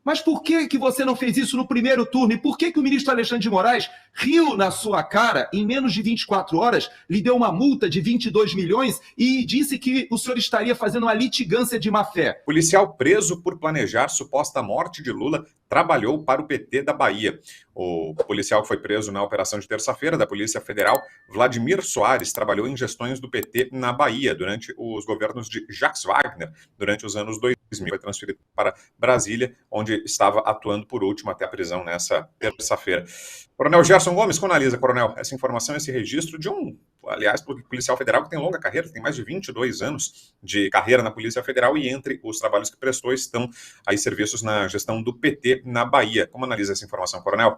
Mas por que você não fez isso no primeiro turno? E por que o ministro Alexandre de Moraes riu na sua cara, em menos de 24 horas, lhe deu uma multa de 22 milhões e disse que o senhor estaria fazendo uma litigância de má-fé? Policial preso por planejar suposta morte de Lula trabalhou para o PT da Bahia. O policial que foi preso na operação de terça-feira da Polícia Federal, Vladimir Soares, trabalhou em gestões do PT na Bahia durante os governos de Jacques Wagner, durante os anos 2000. Foi transferido para Brasília, onde estava atuando por último até a prisão nessa terça-feira. Coronel Gerson Gomes, como analisa, coronel, essa informação, esse registro de aliás, policial federal que tem longa carreira, tem mais de 22 anos de carreira na Polícia Federal e entre os trabalhos que prestou estão aí serviços na gestão do PT na Bahia. Como analisa essa informação, coronel?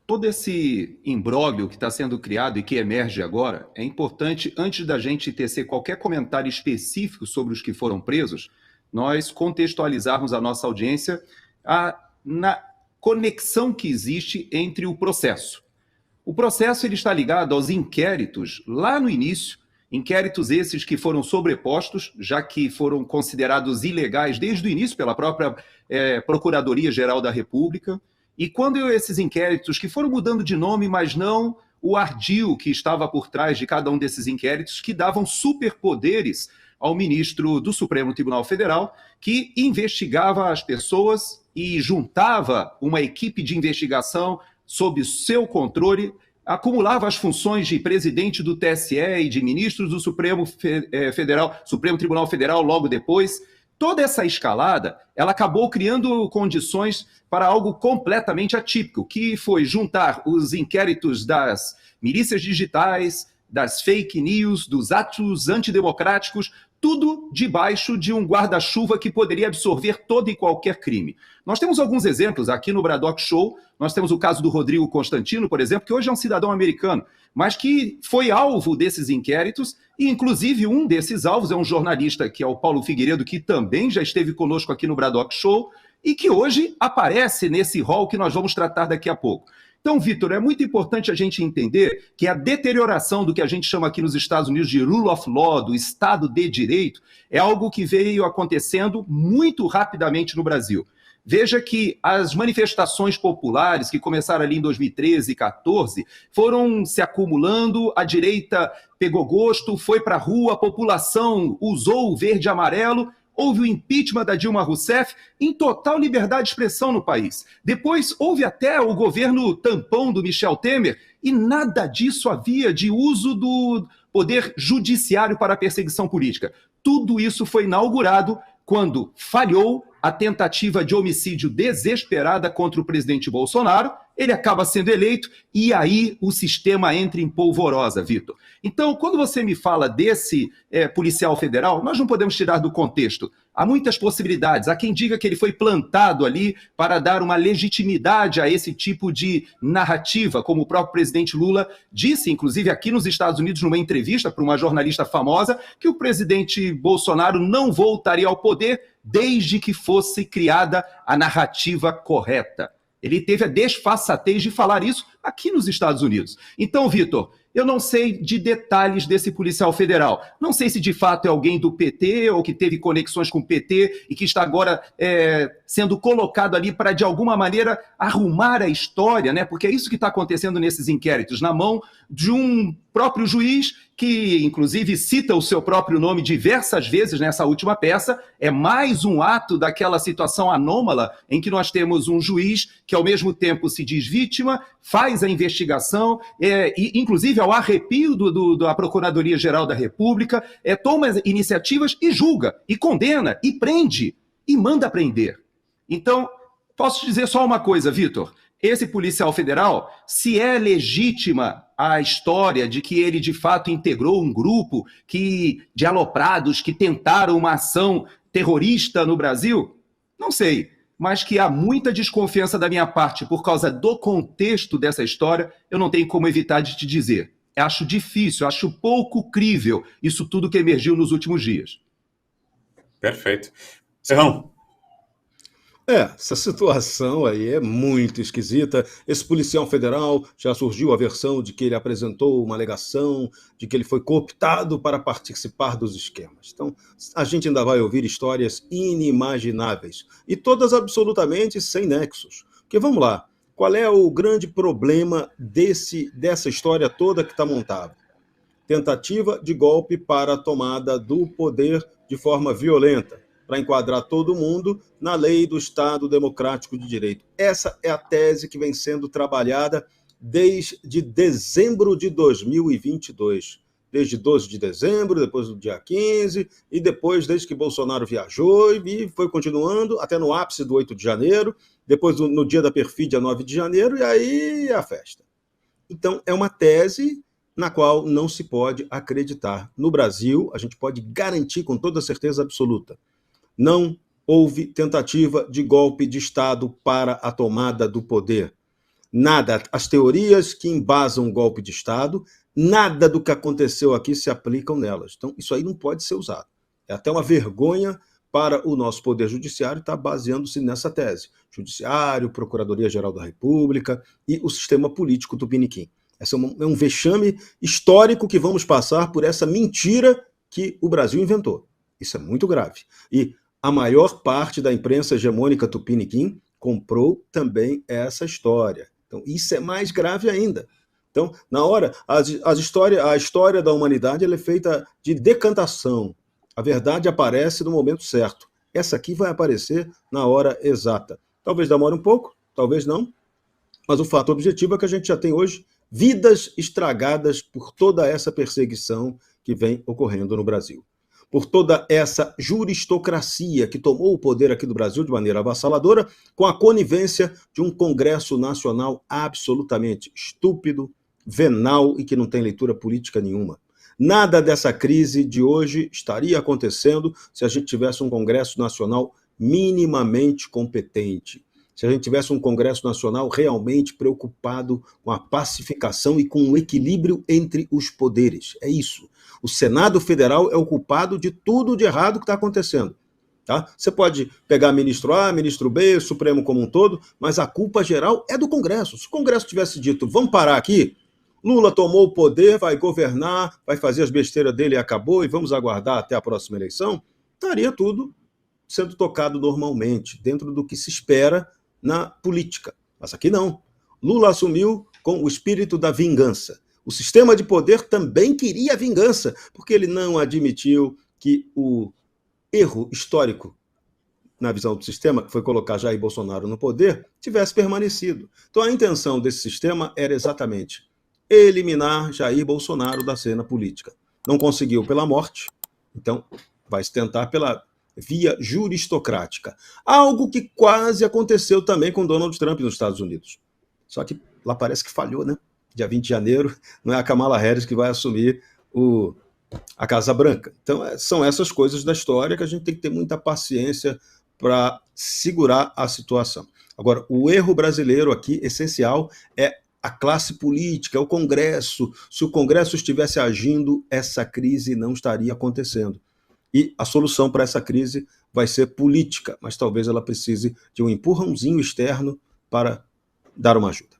Todo esse imbróglio que está sendo criado e que emerge agora, é importante, antes da gente tecer qualquer comentário específico sobre os que foram presos, nós contextualizarmos a nossa audiência na conexão que existe entre o processo. O processo ele está ligado aos inquéritos lá no início, inquéritos esses que foram sobrepostos, já que foram considerados ilegais desde o início pela própria Procuradoria-Geral da República. E quando esses inquéritos, que foram mudando de nome, mas não o ardil que estava por trás de cada um desses inquéritos, que davam superpoderes ao ministro do Supremo Tribunal Federal, que investigava as pessoas e juntava uma equipe de investigação sob seu controle, acumulava as funções de presidente do TSE e de ministros do Supremo Tribunal Federal logo depois. Toda essa escalada, ela acabou criando condições para algo completamente atípico, que foi juntar os inquéritos das milícias digitais, das fake news, dos atos antidemocráticos, tudo debaixo de um guarda-chuva que poderia absorver todo e qualquer crime. Nós temos alguns exemplos aqui no Braddock Show. Nós temos o caso do Rodrigo Constantino, por exemplo, que hoje é um cidadão americano, mas que foi alvo desses inquéritos, e inclusive um desses alvos é um jornalista que é o Paulo Figueiredo, que também já esteve conosco aqui no Braddock Show, e que hoje aparece nesse rol que nós vamos tratar daqui a pouco. Então, Vitor, é muito importante a gente entender que a deterioração do que a gente chama aqui nos Estados Unidos de rule of law, do Estado de Direito, é algo que veio acontecendo muito rapidamente no Brasil. Veja que as manifestações populares que começaram ali em 2013 e 2014 foram se acumulando, a direita pegou gosto, foi para a rua, a população usou o verde e amarelo. Houve o impeachment da Dilma Rousseff em total liberdade de expressão no país. Depois houve até o governo tampão do Michel Temer e nada disso havia de uso do poder judiciário para a perseguição política. Tudo isso foi inaugurado quando falhou a tentativa de homicídio desesperada contra o presidente Bolsonaro. Ele acaba sendo eleito e aí o sistema entra em polvorosa, Vitor. Então, quando você me fala desse policial federal, nós não podemos tirar do contexto. Há muitas possibilidades. Há quem diga que ele foi plantado ali para dar uma legitimidade a esse tipo de narrativa, como o próprio presidente Lula disse, inclusive aqui nos Estados Unidos, numa entrevista para uma jornalista famosa, que o presidente Bolsonaro não voltaria ao poder desde que fosse criada a narrativa correta. Ele teve a desfaçatez de falar isso aqui nos Estados Unidos. Então, Vitor, eu não sei de detalhes desse policial federal. Não sei se de fato é alguém do PT ou que teve conexões com o PT e que está agora sendo colocado ali para, de alguma maneira, arrumar a história, né? Porque é isso que está acontecendo nesses inquéritos, na mão de um próprio juiz que, inclusive, cita o seu próprio nome diversas vezes nessa última peça. É mais um ato daquela situação anômala em que nós temos um juiz que, ao mesmo tempo, se diz vítima, faz a investigação, e, inclusive, ao arrepio da Procuradoria-Geral da República, toma iniciativas e julga, e condena, e prende, e manda prender. Então, posso te dizer só uma coisa, Vitor. Esse policial federal, se é legítima a história de que ele, de fato, integrou um grupo de aloprados que tentaram uma ação terrorista no Brasil, não sei. Mas que há muita desconfiança da minha parte por causa do contexto dessa história, eu não tenho como evitar de te dizer. Acho difícil, acho pouco crível isso tudo que emergiu nos últimos dias. Perfeito. Serrão. Essa situação aí é muito esquisita. Esse policial federal já surgiu a versão de que ele apresentou uma alegação de que ele foi cooptado para participar dos esquemas. Então, a gente ainda vai ouvir histórias inimagináveis e todas absolutamente sem nexos. Porque vamos lá, qual é o grande problema dessa história toda que está montada? Tentativa de golpe para a tomada do poder de forma violenta, para enquadrar todo mundo na lei do Estado Democrático de Direito. Essa é a tese que vem sendo trabalhada desde dezembro de 2022. Desde 12 de dezembro, depois do dia 15, e depois desde que Bolsonaro viajou e foi continuando até no ápice do 8 de janeiro, depois no dia da perfídia, 9 de janeiro, e aí a festa. Então, é uma tese na qual não se pode acreditar. No Brasil, a gente pode garantir com toda certeza absoluta, não houve tentativa de golpe de Estado para a tomada do poder. Nada, as teorias que embasam o golpe de Estado, nada do que aconteceu aqui se aplicam nelas. Então, isso aí não pode ser usado. É até uma vergonha para o nosso Poder Judiciário estar baseando-se nessa tese. Judiciário, Procuradoria-Geral da República e o sistema político tupiniquim. Esse é um vexame histórico que vamos passar por essa mentira que o Brasil inventou. Isso é muito grave. E a maior parte da imprensa hegemônica tupiniquim comprou também essa história. Então, isso é mais grave ainda. Então, na hora, a história da humanidade ela é feita de decantação. A verdade aparece no momento certo. Essa aqui vai aparecer na hora exata. Talvez demore um pouco, talvez não, mas o fato objetivo é que a gente já tem hoje vidas estragadas por toda essa perseguição que vem ocorrendo no Brasil. Por toda essa juristocracia que tomou o poder aqui do Brasil de maneira avassaladora, com a conivência de um Congresso Nacional absolutamente estúpido, venal e que não tem leitura política nenhuma. Nada dessa crise de hoje estaria acontecendo se a gente tivesse um Congresso Nacional minimamente competente. Se a gente tivesse um Congresso Nacional realmente preocupado com a pacificação e com o equilíbrio entre os poderes. É isso. O Senado Federal é o culpado de tudo de errado que está acontecendo. Tá? Você pode pegar ministro A, ministro B, o Supremo como um todo, mas a culpa geral é do Congresso. Se o Congresso tivesse dito, vamos parar aqui, Lula tomou o poder, vai governar, vai fazer as besteiras dele e acabou, e vamos aguardar até a próxima eleição, estaria tudo sendo tocado normalmente, dentro do que se espera na política. Mas aqui não. Lula assumiu com o espírito da vingança. O sistema de poder também queria vingança, porque ele não admitiu que o erro histórico, na visão do sistema, que foi colocar Jair Bolsonaro no poder, tivesse permanecido. Então a intenção desse sistema era exatamente eliminar Jair Bolsonaro da cena política. Não conseguiu pela morte, então vai se tentar pela via juristocrática. Algo que quase aconteceu também com Donald Trump nos Estados Unidos. Só que lá parece que falhou, né? Dia 20 de janeiro, não é a Kamala Harris que vai assumir a Casa Branca. Então, são essas coisas da história que a gente tem que ter muita paciência para segurar a situação. Agora, o erro brasileiro aqui, essencial, é a classe política, é o Congresso. Se o Congresso estivesse agindo, essa crise não estaria acontecendo. E a solução para essa crise vai ser política, mas talvez ela precise de um empurrãozinho externo para dar uma ajuda.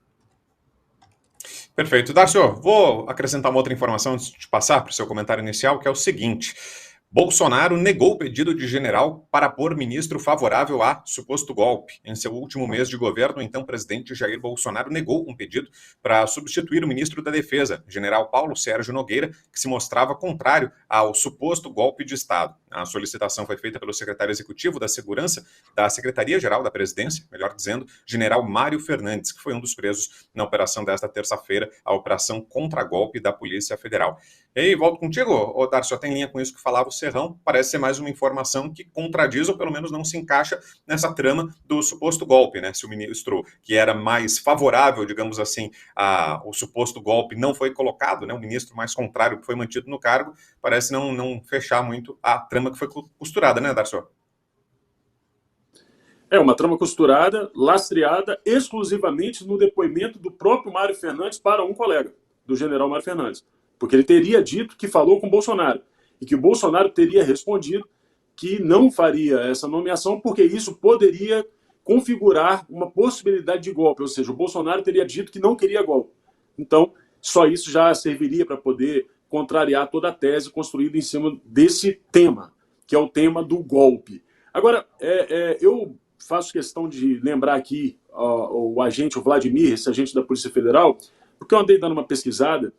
Perfeito. Darcio, vou acrescentar uma outra informação antes de passar para o seu comentário inicial, que é o seguinte. Bolsonaro negou o pedido de general para pôr ministro favorável a suposto golpe. Em seu último mês de governo, o então presidente Jair Bolsonaro negou um pedido para substituir o ministro da Defesa, general Paulo Sérgio Nogueira, que se mostrava contrário ao suposto golpe de Estado. A solicitação foi feita pelo secretário executivo da Segurança da Secretaria-Geral da Presidência, melhor dizendo, general Mário Fernandes, que foi um dos presos na operação desta terça-feira, a operação contra-golpe da Polícia Federal. E aí, volto contigo, ô Darcio, tem linha com isso que falava o Serrão, parece ser mais uma informação que contradiz ou pelo menos não se encaixa nessa trama do suposto golpe, né? Se o ministro que era mais favorável, digamos assim, ao suposto golpe não foi colocado, né? O ministro mais contrário que foi mantido no cargo, parece não fechar muito a trama que foi costurada, né, Darcio? É uma trama costurada, lastreada exclusivamente no depoimento do próprio Mário Fernandes para um colega, do general Mário Fernandes. Porque ele teria dito que falou com Bolsonaro e que o Bolsonaro teria respondido que não faria essa nomeação porque isso poderia configurar uma possibilidade de golpe, ou seja, o Bolsonaro teria dito que não queria golpe. Então, só isso já serviria para poder contrariar toda a tese construída em cima desse tema, que é o tema do golpe. Agora, eu faço questão de lembrar aqui o agente, o Vladimir, esse agente da Polícia Federal, porque eu andei dando uma pesquisada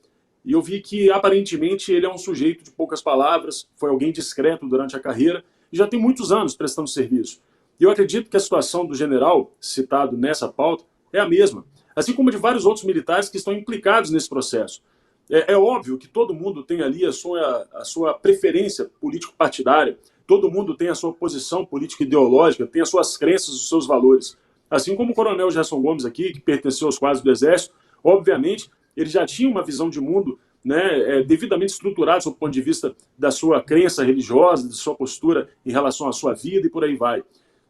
e eu vi que, aparentemente, ele é um sujeito de poucas palavras, foi alguém discreto durante a carreira e já tem muitos anos prestando serviço. E eu acredito que a situação do general, citado nessa pauta, é a mesma, assim como de vários outros militares que estão implicados nesse processo. É óbvio que todo mundo tem ali a sua preferência político-partidária, todo mundo tem a sua posição político-ideológica, tem as suas crenças, os seus valores. Assim como o coronel Gerson Gomes aqui, que pertenceu aos quadros do Exército, obviamente, ele já tinha uma visão de mundo, né, devidamente estruturada do ponto de vista da sua crença religiosa, da sua postura em relação à sua vida e por aí vai.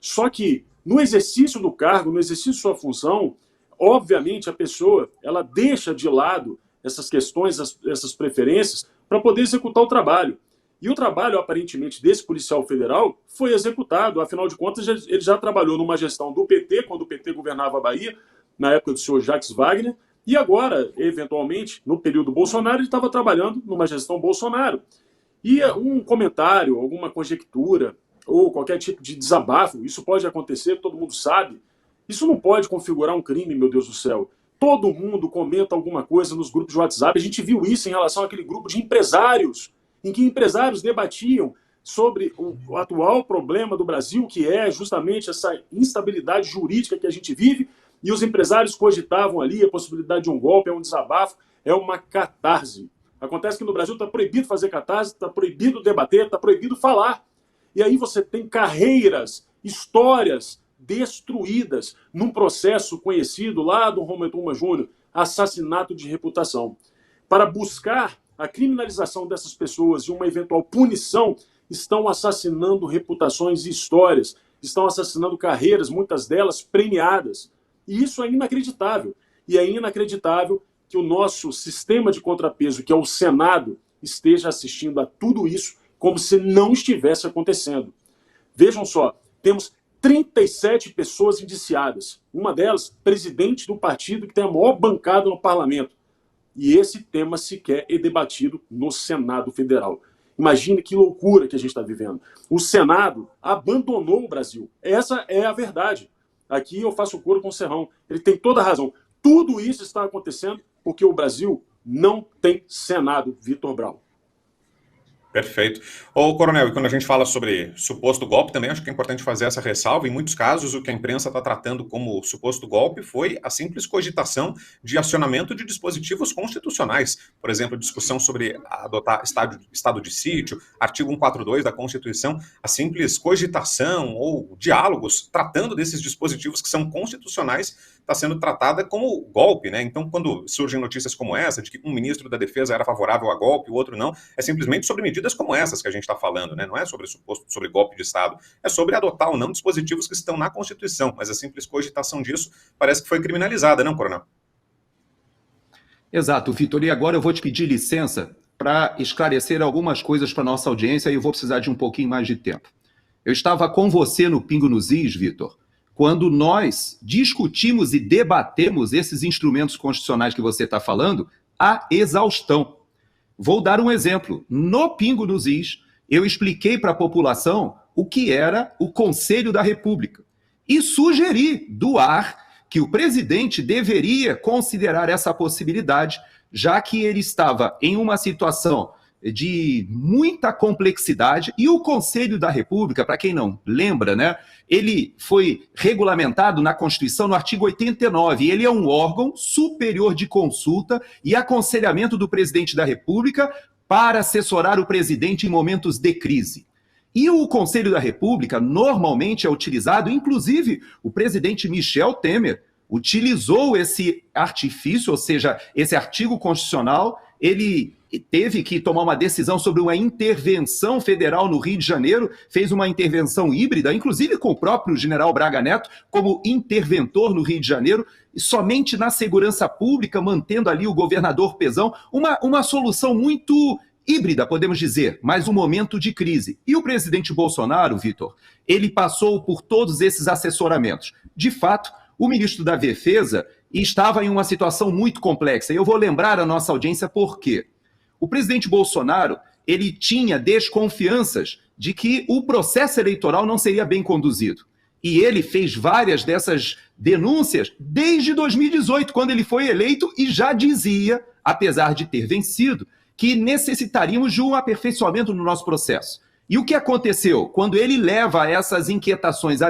Só que, no exercício do cargo, no exercício de sua função, obviamente a pessoa ela deixa de lado essas questões, essas preferências, para poder executar o trabalho. E o trabalho, aparentemente, desse policial federal foi executado. Afinal de contas, ele já trabalhou numa gestão do PT, quando o PT governava a Bahia, na época do senhor Jacques Wagner, e agora, eventualmente, no período Bolsonaro, ele estava trabalhando numa gestão Bolsonaro. E um comentário, alguma conjectura, ou qualquer tipo de desabafo, isso pode acontecer, todo mundo sabe, isso não pode configurar um crime, meu Deus do céu. Todo mundo comenta alguma coisa nos grupos de WhatsApp. A gente viu isso em relação àquele grupo de empresários, em que empresários debatiam sobre o atual problema do Brasil, que é justamente essa instabilidade jurídica que a gente vive, e os empresários cogitavam ali a possibilidade de um golpe, é um desabafo, é uma catarse. Acontece que no Brasil está proibido fazer catarse, está proibido debater, está proibido falar. E aí você tem carreiras, histórias destruídas num processo conhecido lá do Romualdo Tuma Júnior, assassinato de reputação. Para buscar a criminalização dessas pessoas e uma eventual punição, estão assassinando reputações e histórias, estão assassinando carreiras, muitas delas premiadas. E isso é inacreditável. E é inacreditável que o nosso sistema de contrapeso, que é o Senado, esteja assistindo a tudo isso como se não estivesse acontecendo. Vejam só, temos 37 pessoas indiciadas. Uma delas, presidente do partido que tem a maior bancada no parlamento. E esse tema sequer é debatido no Senado Federal. Imagine que loucura que a gente está vivendo. O Senado abandonou o Brasil. Essa é a verdade. Aqui eu faço coro com o Serrão. Ele tem toda a razão. Tudo isso está acontecendo porque o Brasil não tem Senado, Vitor Braun. Perfeito. Ô, coronel, e quando a gente fala sobre suposto golpe, também acho que é importante fazer essa ressalva. Em muitos casos, o que a imprensa está tratando como suposto golpe foi a simples cogitação de acionamento de dispositivos constitucionais. Por exemplo, discussão sobre adotar estado de sítio, artigo 142 da Constituição, a simples cogitação ou diálogos tratando desses dispositivos que são constitucionais está sendo tratada como golpe, né? Então, quando surgem notícias como essa, de que um ministro da Defesa era favorável a golpe, o outro não, é simplesmente sobre medidas como essas que a gente está falando, né? Não é sobre golpe de Estado, é sobre adotar ou não dispositivos que estão na Constituição, mas a simples cogitação disso parece que foi criminalizada, não, coronel? Exato, Vitor, e agora eu vou te pedir licença para esclarecer algumas coisas para a nossa audiência e eu vou precisar de um pouquinho mais de tempo. Eu estava com você no Pingo nos Is, Vitor, quando nós discutimos e debatemos esses instrumentos constitucionais que você está falando, à exaustão. Vou dar um exemplo. No Pingo nos Is, eu expliquei para a população o que era o Conselho da República e sugeri do ar que o presidente deveria considerar essa possibilidade, já que ele estava em uma situação de muita complexidade, e o Conselho da República, para quem não lembra, né, ele foi regulamentado na Constituição no artigo 89, e ele é um órgão superior de consulta e aconselhamento do presidente da República para assessorar o presidente em momentos de crise. E o Conselho da República normalmente é utilizado, inclusive o presidente Michel Temer utilizou esse artifício, ou seja, esse artigo constitucional, ele teve que tomar uma decisão sobre uma intervenção federal no Rio de Janeiro, fez uma intervenção híbrida, inclusive com o próprio general Braga Neto como interventor no Rio de Janeiro, e somente na segurança pública, mantendo ali o governador Pezão, uma solução muito híbrida, podemos dizer, mas um momento de crise. E o presidente Bolsonaro, Vitor, ele passou por todos esses assessoramentos. De fato, o ministro da Defesa estava em uma situação muito complexa. E eu vou lembrar a nossa audiência por quê. O presidente Bolsonaro, ele tinha desconfianças de que o processo eleitoral não seria bem conduzido. E ele fez várias dessas denúncias desde 2018, quando ele foi eleito, e já dizia, apesar de ter vencido, que necessitaríamos de um aperfeiçoamento no nosso processo. E o que aconteceu? Quando ele leva essas inquietações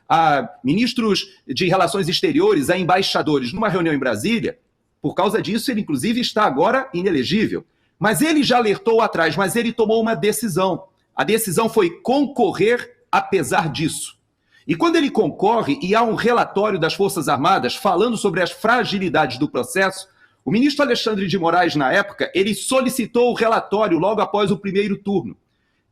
a ministros de Relações Exteriores, a embaixadores, numa reunião em Brasília, por causa disso, ele inclusive está agora inelegível. Mas ele já alertou atrás, mas ele tomou uma decisão. A decisão foi concorrer apesar disso. E quando ele concorre e há um relatório das Forças Armadas falando sobre as fragilidades do processo, o ministro Alexandre de Moraes, na época, ele solicitou o relatório logo após o primeiro turno.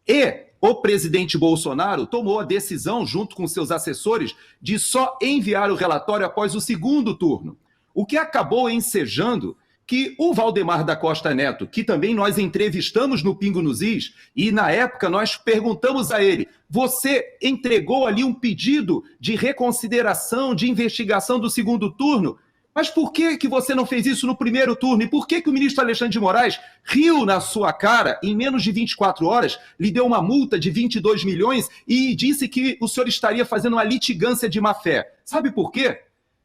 E o presidente Bolsonaro tomou a decisão, junto com seus assessores, de só enviar o relatório após o segundo turno. O que acabou ensejando que o Valdemar da Costa Neto, que também nós entrevistamos no Pingo nos Is, e na época nós perguntamos a ele, você entregou ali um pedido de reconsideração, de investigação do segundo turno? Mas por que você não fez isso no primeiro turno? E por que o ministro Alexandre de Moraes riu na sua cara, em menos de 24 horas, lhe deu uma multa de 22 milhões e disse que o senhor estaria fazendo uma litigância de má-fé? Sabe por quê?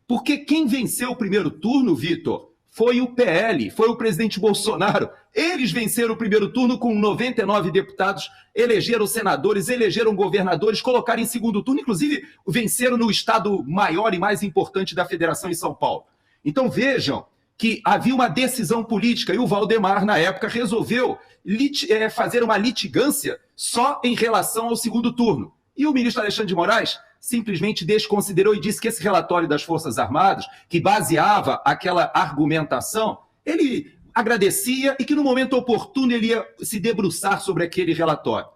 Porque quem venceu o primeiro turno, Vitor, foi o PL, foi o presidente Bolsonaro. Eles venceram o primeiro turno com 99 deputados, elegeram senadores, elegeram governadores, colocaram em segundo turno, inclusive venceram no estado maior e mais importante da federação, em São Paulo. Então vejam que havia uma decisão política e o Valdemar, na época, resolveu fazer uma litigância só em relação ao segundo turno. E o ministro Alexandre de Moraes simplesmente desconsiderou e disse que esse relatório das Forças Armadas, que baseava aquela argumentação, ele agradecia e que no momento oportuno ele ia se debruçar sobre aquele relatório.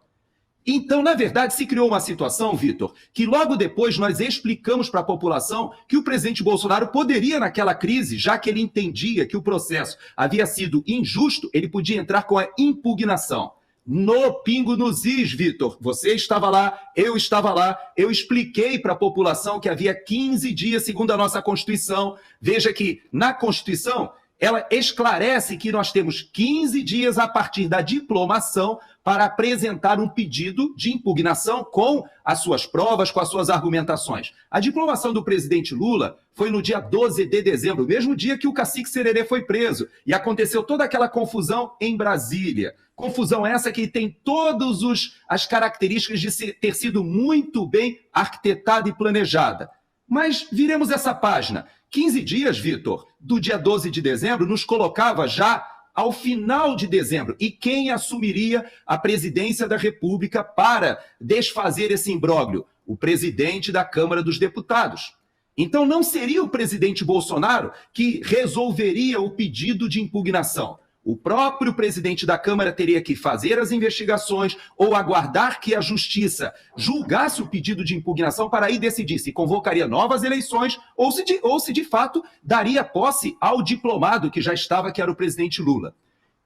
Então, na verdade, se criou uma situação, Vitor, que logo depois nós explicamos para a população que o presidente Bolsonaro poderia, naquela crise, já que ele entendia que o processo havia sido injusto, ele podia entrar com a impugnação. No Pingo nos Is, Vitor, você estava lá, eu expliquei para a população que havia 15 dias, segundo a nossa Constituição. Veja que na Constituição, ela esclarece que nós temos 15 dias a partir da diplomação para apresentar um pedido de impugnação com as suas provas, com as suas argumentações. A diplomação do presidente Lula foi no dia 12 de dezembro, o mesmo dia que o cacique Sererê foi preso, e aconteceu toda aquela confusão em Brasília. Confusão essa que tem todas as características de ter sido muito bem arquitetada e planejada. Mas viremos essa página. 15 dias, Vitor, do dia 12 de dezembro, nos colocava já ao final de dezembro. E quem assumiria a presidência da República para desfazer esse imbróglio? O presidente da Câmara dos Deputados. Então não seria o presidente Bolsonaro que resolveria o pedido de impugnação. O próprio presidente da Câmara teria que fazer as investigações ou aguardar que a Justiça julgasse o pedido de impugnação para aí decidir se convocaria novas eleições ou se de fato daria posse ao diplomado que já estava, que era o presidente Lula.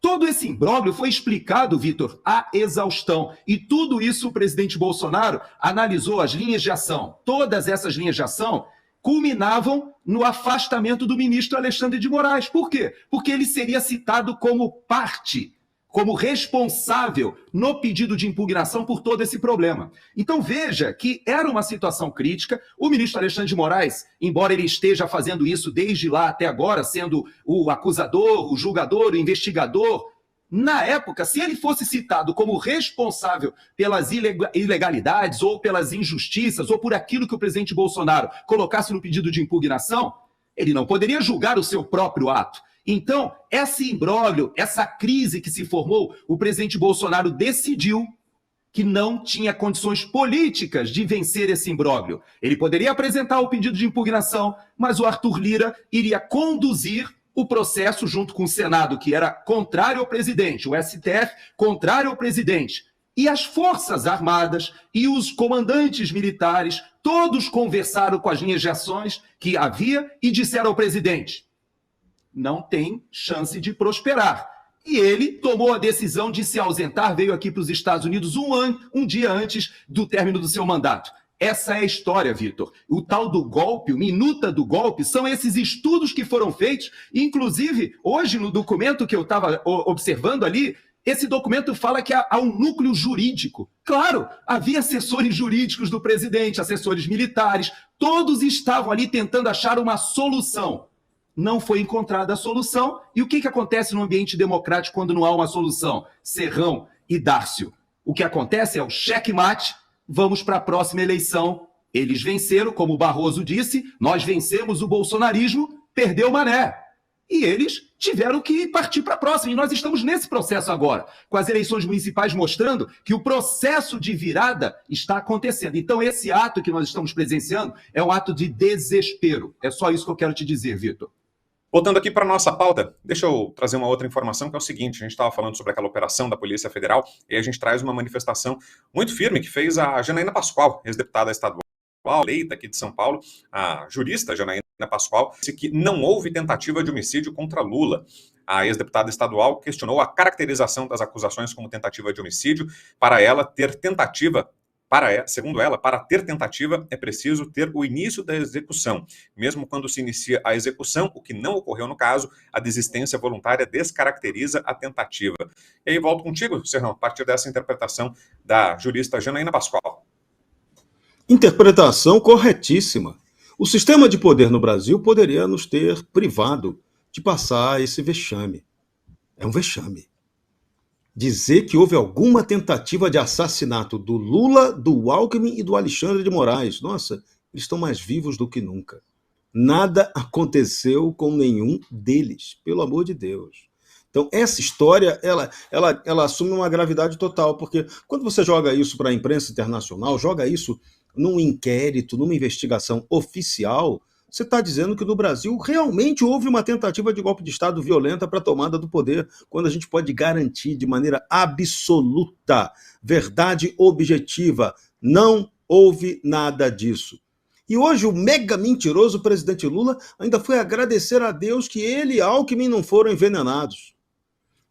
Todo esse imbróglio foi explicado, Vitor, à exaustão. E tudo isso o presidente Bolsonaro analisou as linhas de ação. Todas essas linhas de ação culminavam no afastamento do ministro Alexandre de Moraes. Por quê? Porque ele seria citado como parte, como responsável no pedido de impugnação por todo esse problema. Então veja que era uma situação crítica. O ministro Alexandre de Moraes, embora ele esteja fazendo isso desde lá até agora, sendo o acusador, o julgador, o investigador, na época, se ele fosse citado como responsável pelas ilegalidades ou pelas injustiças ou por aquilo que o presidente Bolsonaro colocasse no pedido de impugnação, ele não poderia julgar o seu próprio ato. Então, esse imbróglio, essa crise que se formou, o presidente Bolsonaro decidiu que não tinha condições políticas de vencer esse imbróglio. Ele poderia apresentar o pedido de impugnação, mas o Arthur Lira iria conduzir o processo junto com o Senado, que era contrário ao presidente, o STF contrário ao presidente. E as Forças Armadas e os comandantes militares, todos conversaram com as linhas de ações que havia e disseram ao presidente, não tem chance de prosperar. E ele tomou a decisão de se ausentar, veio aqui para os Estados Unidos um dia antes do término do seu mandato. Essa é a história, Vitor. O tal do golpe, o minuta do golpe, são esses estudos que foram feitos. Inclusive, hoje, no documento que eu estava observando ali, esse documento fala que há um núcleo jurídico. Claro, havia assessores jurídicos do presidente, assessores militares, todos estavam ali tentando achar uma solução. Não foi encontrada a solução. E o que acontece no ambiente democrático quando não há uma solução? Serrão e Dárcio. O que acontece é o checkmate. Vamos para a próxima eleição. Eles venceram, como o Barroso disse, nós vencemos o bolsonarismo, perdeu o Mané. E eles tiveram que partir para a próxima. E nós estamos nesse processo agora, com as eleições municipais mostrando que o processo de virada está acontecendo. Então, esse ato que nós estamos presenciando é um ato de desespero. É só isso que eu quero te dizer, Vitor. Voltando aqui para a nossa pauta, deixa eu trazer uma outra informação, que é o seguinte: a gente estava falando sobre aquela operação da Polícia Federal, e a gente traz uma manifestação muito firme que fez a Janaína Pascoal, ex-deputada estadual, eleita aqui de São Paulo, a jurista Janaína Pascoal, disse que não houve tentativa de homicídio contra Lula. A ex-deputada estadual questionou a caracterização das acusações como tentativa de homicídio. Segundo ela, para ter tentativa é preciso ter o início da execução. Mesmo quando se inicia a execução, o que não ocorreu no caso, a desistência voluntária descaracteriza a tentativa. E aí volto contigo, Serrão, a partir dessa interpretação da jurista Janaína Pascoal. Interpretação corretíssima. O sistema de poder no Brasil poderia nos ter privado de passar esse vexame. É um vexame. Dizer que houve alguma tentativa de assassinato do Lula, do Alckmin e do Alexandre de Moraes. Nossa, eles estão mais vivos do que nunca. Nada aconteceu com nenhum deles, pelo amor de Deus. Então, essa história, ela assume uma gravidade total, porque quando você joga isso para a imprensa internacional, joga isso num inquérito, numa investigação oficial, você está dizendo que no Brasil realmente houve uma tentativa de golpe de Estado violenta para a tomada do poder, quando a gente pode garantir de maneira absoluta, verdade objetiva, não houve nada disso. E hoje o mega mentiroso presidente Lula ainda foi agradecer a Deus que ele e Alckmin não foram envenenados.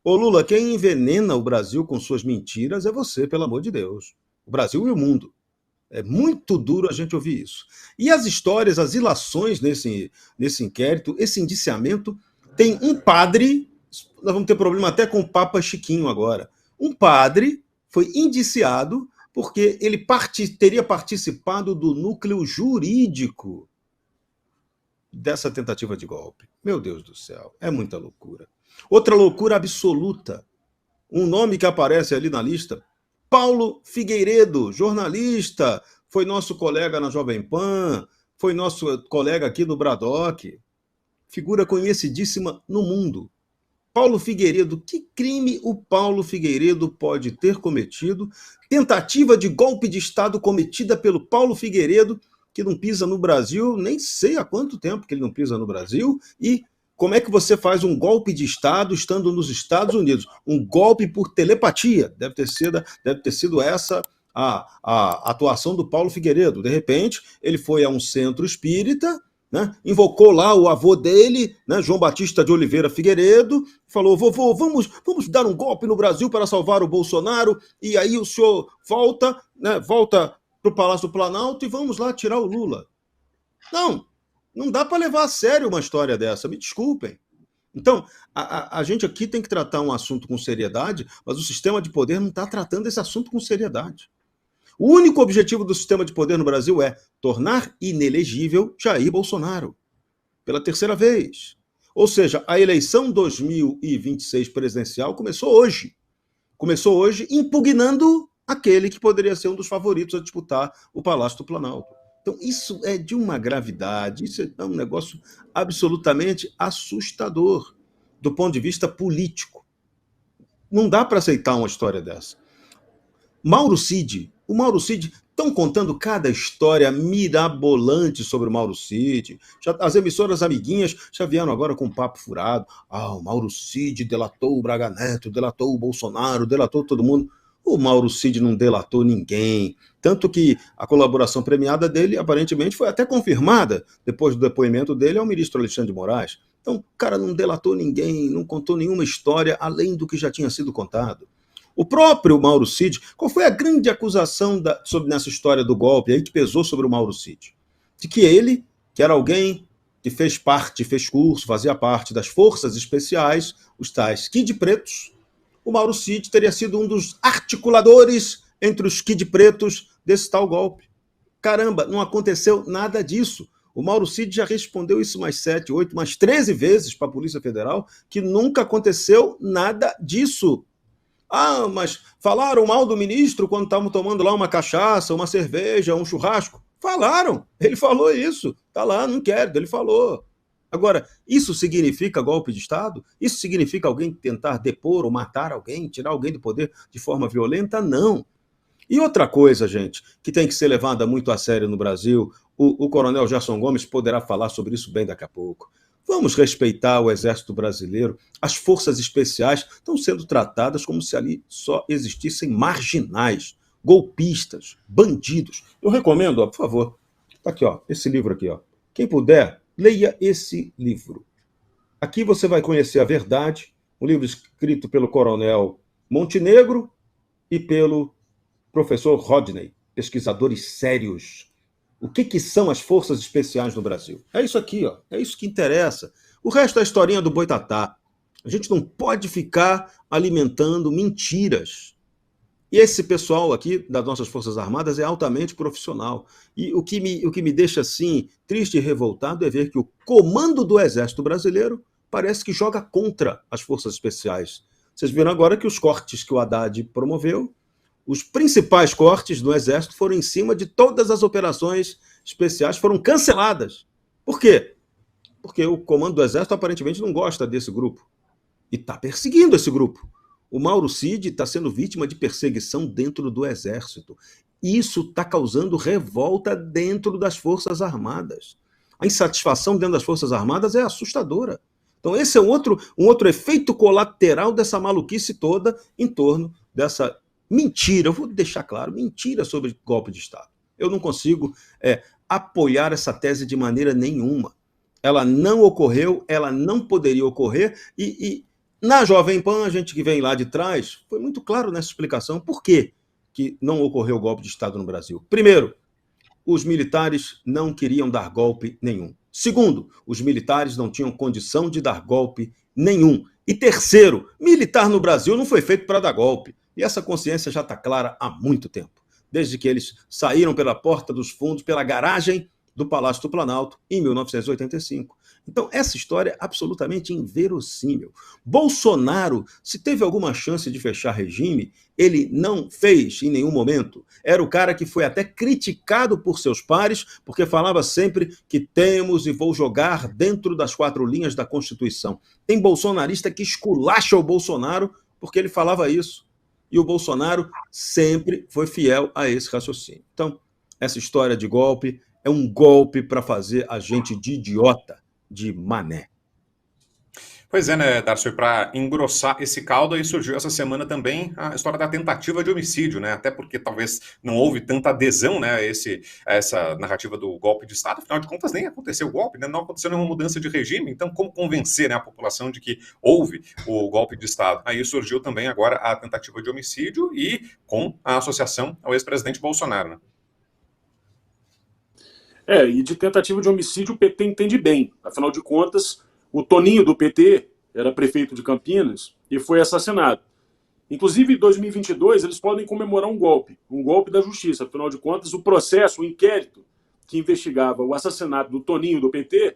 Ô Lula, quem envenena o Brasil com suas mentiras é você, pelo amor de Deus. O Brasil e o mundo. É muito duro a gente ouvir isso. E as histórias, as ilações nesse inquérito, esse indiciamento, tem um padre, nós vamos ter problema até com o Papa Chiquinho agora, um padre foi indiciado porque ele teria participado do núcleo jurídico dessa tentativa de golpe. Meu Deus do céu, é muita loucura. Outra loucura absoluta, um nome que aparece ali na lista, Paulo Figueiredo, jornalista, foi nosso colega na Jovem Pan, foi nosso colega aqui no Bradock, figura conhecidíssima no mundo. Paulo Figueiredo, que crime o Paulo Figueiredo pode ter cometido? Tentativa de golpe de Estado cometida pelo Paulo Figueiredo, que não pisa no Brasil, nem sei há quanto tempo que ele não pisa no Brasil, e como é que você faz um golpe de Estado estando nos Estados Unidos? Um golpe por telepatia. Deve ter sido essa a atuação do Paulo Figueiredo. De repente, ele foi a um centro espírita, né, invocou lá o avô dele, né, João Batista de Oliveira Figueiredo, falou: vovô, vamos dar um golpe no Brasil para salvar o Bolsonaro, e aí o senhor volta para o Palácio do Planalto e vamos lá tirar o Lula. Não dá para levar a sério uma história dessa, me desculpem. Então, a gente aqui tem que tratar um assunto com seriedade, mas o sistema de poder não está tratando esse assunto com seriedade. O único objetivo do sistema de poder no Brasil é tornar inelegível Jair Bolsonaro, pela terceira vez. Ou seja, a eleição 2026 presidencial começou hoje. Começou hoje impugnando aquele que poderia ser um dos favoritos a disputar o Palácio do Planalto. Então, isso é de uma gravidade, isso é um negócio absolutamente assustador do ponto de vista político. Não dá para aceitar uma história dessa. O Mauro Cid, estão contando cada história mirabolante sobre o Mauro Cid. As emissoras amiguinhas já vieram agora com um papo furado. O Mauro Cid delatou o Braga Neto, delatou o Bolsonaro, delatou todo mundo. O Mauro Cid não delatou ninguém, tanto que a colaboração premiada dele, aparentemente, foi até confirmada depois do depoimento dele ao ministro Alexandre de Moraes. Então, o cara não delatou ninguém, não contou nenhuma história além do que já tinha sido contado. O próprio Mauro Cid, qual foi a grande acusação sobre nessa história do golpe aí que pesou sobre o Mauro Cid? De que ele, que era alguém que fez curso, fazia parte das forças especiais, os tais Kid Pretos, o Mauro Cid teria sido um dos articuladores entre os Kid Pretos desse tal golpe. Caramba, não aconteceu nada disso. O Mauro Cid já respondeu isso mais 7, 8, mais 13 vezes para a Polícia Federal, que nunca aconteceu nada disso. Ah, mas falaram mal do ministro quando estavam tomando lá uma cachaça, uma cerveja, um churrasco? Falaram, ele falou isso. Está lá no inquérito, ele falou. Agora, isso significa golpe de Estado? Isso significa alguém tentar depor ou matar alguém, tirar alguém do poder de forma violenta? Não. E outra coisa, gente, que tem que ser levada muito a sério no Brasil, o coronel Gerson Gomes poderá falar sobre isso bem daqui a pouco. Vamos respeitar o Exército Brasileiro. As forças especiais estão sendo tratadas como se ali só existissem marginais, golpistas, bandidos. Eu recomendo, ó, por favor, tá aqui, ó, esse livro aqui, ó. Quem puder, leia esse livro. Aqui você vai conhecer a verdade, um livro escrito pelo coronel Montenegro e pelo professor Rodney, pesquisadores sérios. O que são as forças especiais no Brasil? É isso aqui, ó. É isso que interessa. O resto é a historinha do Boitatá. A gente não pode ficar alimentando mentiras. E esse pessoal aqui das nossas Forças Armadas é altamente profissional. E o que me deixa assim triste e revoltado é ver que o comando do Exército Brasileiro parece que joga contra as Forças Especiais. Vocês viram agora que os cortes que o Haddad promoveu, os principais cortes do Exército foram em cima de todas as operações especiais, foram canceladas. Por quê? Porque o comando do Exército aparentemente não gosta desse grupo e está perseguindo esse grupo. O Mauro Cid está sendo vítima de perseguição dentro do Exército. Isso está causando revolta dentro das Forças Armadas. A insatisfação dentro das Forças Armadas é assustadora. Então esse é um outro efeito colateral dessa maluquice toda em torno dessa mentira, eu vou deixar claro, mentira sobre golpe de Estado. Eu não consigo apoiar essa tese de maneira nenhuma. Ela não ocorreu, ela não poderia ocorrer, e na Jovem Pan, a gente que vem lá de trás, foi muito claro nessa explicação por que não ocorreu golpe de Estado no Brasil. Primeiro, os militares não queriam dar golpe nenhum. Segundo, os militares não tinham condição de dar golpe nenhum. E terceiro, militar no Brasil não foi feito para dar golpe. E essa consciência já está clara há muito tempo, desde que eles saíram pela porta dos fundos, pela garagem do Palácio do Planalto, em 1985. Então, essa história é absolutamente inverossímil. Bolsonaro, se teve alguma chance de fechar regime, ele não fez em nenhum momento. Era o cara que foi até criticado por seus pares, porque falava sempre que temos e vou jogar dentro das 4 linhas da Constituição. Tem bolsonarista que esculacha o Bolsonaro porque ele falava isso. E o Bolsonaro sempre foi fiel a esse raciocínio. Então, essa história de golpe é um golpe para fazer a gente de idiota, de mané. Pois é, né, Darcy, para engrossar esse caldo, aí surgiu essa semana também a história da tentativa de homicídio, né? Até porque talvez não houve tanta adesão, né, a essa narrativa do golpe de Estado. Afinal de contas, nem aconteceu o golpe, né? Não aconteceu nenhuma mudança de regime. Então, como convencer, né, a população de que houve o golpe de Estado? Aí surgiu também agora a tentativa de homicídio e com a associação ao ex-presidente Bolsonaro, né? E de tentativa de homicídio o PT entende bem. Afinal de contas, o Toninho do PT era prefeito de Campinas e foi assassinado. Inclusive, em 2022, eles podem comemorar um golpe da justiça. Afinal de contas, o processo, o inquérito que investigava o assassinato do Toninho do PT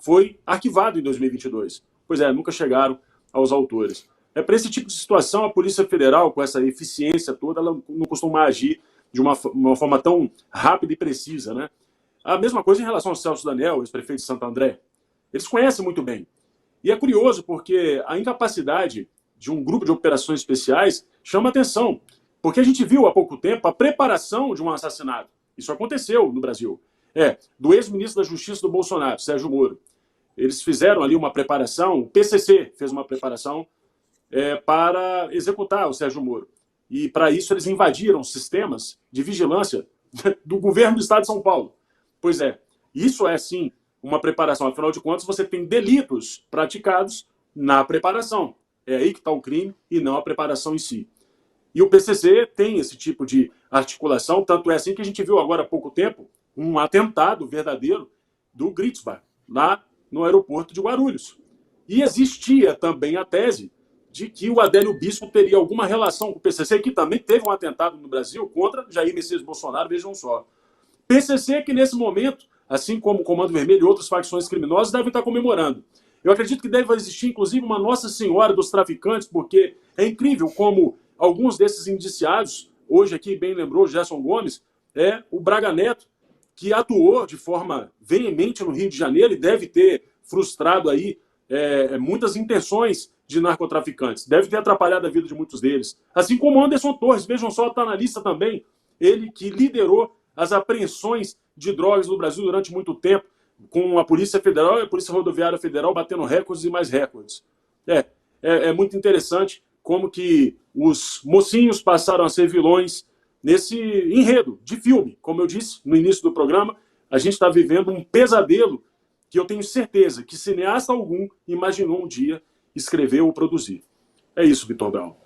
foi arquivado em 2022. Pois é, nunca chegaram aos autores. Para esse tipo de situação, a Polícia Federal, com essa eficiência toda, ela não costuma agir de uma forma tão rápida e precisa, né? A mesma coisa em relação ao Celso Daniel, ex-prefeito de Santo André. Eles conhecem muito bem. E é curioso porque a incapacidade de um grupo de operações especiais chama atenção. Porque a gente viu há pouco tempo a preparação de um assassinato. Isso aconteceu no Brasil. Do ex-ministro da Justiça do Bolsonaro, Sérgio Moro. Eles fizeram ali uma preparação, o PCC fez uma preparação para executar o Sérgio Moro. E para isso eles invadiram sistemas de vigilância do governo do estado de São Paulo. Pois é, isso é sim uma preparação. Afinal de contas, você tem delitos praticados na preparação. É aí que está o crime e não a preparação em si. E o PCC tem esse tipo de articulação, tanto é assim que a gente viu agora há pouco tempo um atentado verdadeiro do Gritzbach, lá no aeroporto de Guarulhos. E existia também a tese de que o Adélio Bispo teria alguma relação com o PCC, que também teve um atentado no Brasil contra Jair Messias Bolsonaro, vejam só. PCC que nesse momento, assim como o Comando Vermelho e outras facções criminosas, devem estar comemorando. Eu acredito que deve existir, inclusive, uma Nossa Senhora dos Traficantes, porque é incrível como alguns desses indiciados, hoje aqui bem lembrou Gerson Gomes, é o Braga Neto, que atuou de forma veemente no Rio de Janeiro e deve ter frustrado aí muitas intenções de narcotraficantes. Deve ter atrapalhado a vida de muitos deles. Assim como Anderson Torres, vejam só, está na lista também. Ele que liderou as apreensões de drogas no Brasil durante muito tempo, com a Polícia Federal e a Polícia Rodoviária Federal batendo recordes e mais recordes. É muito interessante como que os mocinhos passaram a ser vilões nesse enredo de filme. Como eu disse no início do programa, a gente está vivendo um pesadelo que eu tenho certeza que cineasta algum imaginou um dia escrever ou produzir. É isso, Vitor Bel.